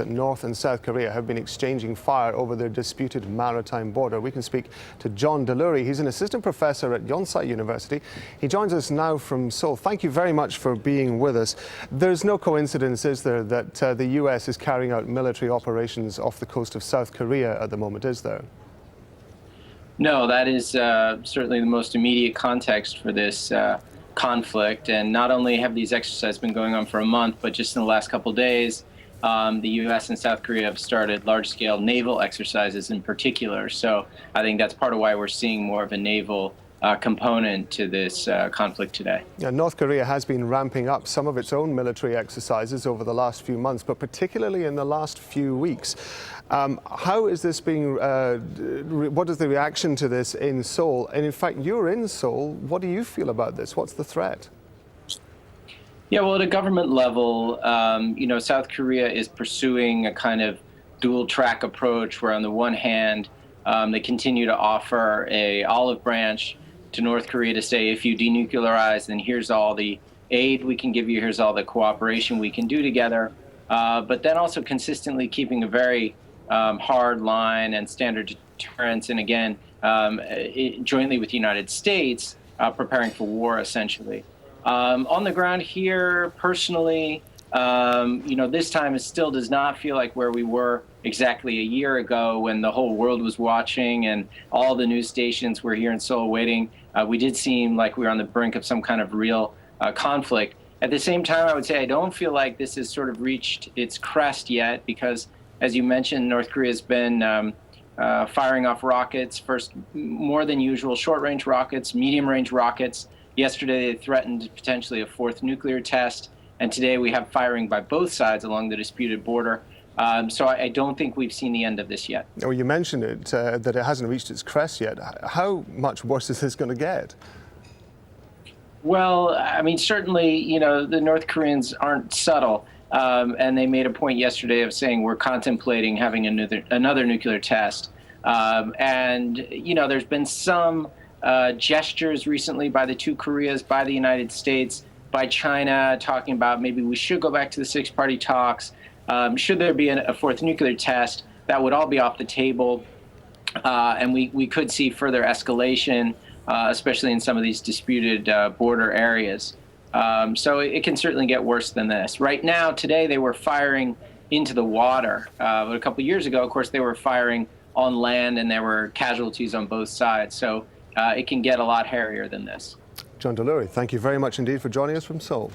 North and South Korea have been exchanging fire over their disputed maritime border. We can speak to John Delury. He's an assistant professor at Yonsei University. He joins us now from Seoul. Thank you very much for being with us. There's no coincidence, is there, that the US is carrying out military operations off the coast of South Korea at the moment, is there? No, that is certainly the most immediate context for this conflict. And not only have these exercises been going on for a month, but just in the last couple of days, the U.S. and South Korea have started large-scale naval exercises in particular. So I think that's part of why we're seeing more of a naval component to this conflict today. Yeah, North Korea has been ramping up some of its own military exercises over the last few months, but particularly in the last few weeks. How is this being, what is the reaction to this in Seoul? And in fact, you're in Seoul. What do you feel about this? What's the threat? Yeah, well, at a government level, South Korea is pursuing a kind of dual-track approach where on the one hand, they continue to offer a olive branch to North Korea to say, if you denuclearize, then here's all the aid we can give you, here's all the cooperation we can do together. But then also consistently keeping a very hard line and standard deterrence, and again, jointly with the United States, preparing for war, essentially. On the ground here, personally, this time it still does not feel like where we were exactly a year ago when the whole world was watching and all the news stations were here in Seoul waiting. We did seem like we were on the brink of some kind of real conflict. At the same time, I would say I don't feel like this has sort of reached its crest yet because, as you mentioned, North Korea has been firing off rockets, first more than usual short-range rockets, medium-range rockets. Yesterday, they threatened potentially a fourth nuclear test. And today we have firing by both sides along the disputed border. So I don't think we've seen the end of this yet. Well, you mentioned it, that it hasn't reached its crest yet. How much worse is this going to get? Well, I mean, certainly, the North Koreans aren't subtle. And they made a point yesterday of saying we're contemplating having another nuclear test. There's been some gestures recently by the two Koreas, by the United States, by China, talking about maybe we should go back to the six-party talks. Should there be a fourth nuclear test, that would all be off the table. And we could see further escalation, especially in some of these disputed border areas. So it can certainly get worse than this. Right now, today, they were firing into the water. But a couple of years ago, of course, they were firing on land and there were casualties on both sides. So it can get a lot hairier than this. John Delury, thank you very much indeed for joining us from Seoul.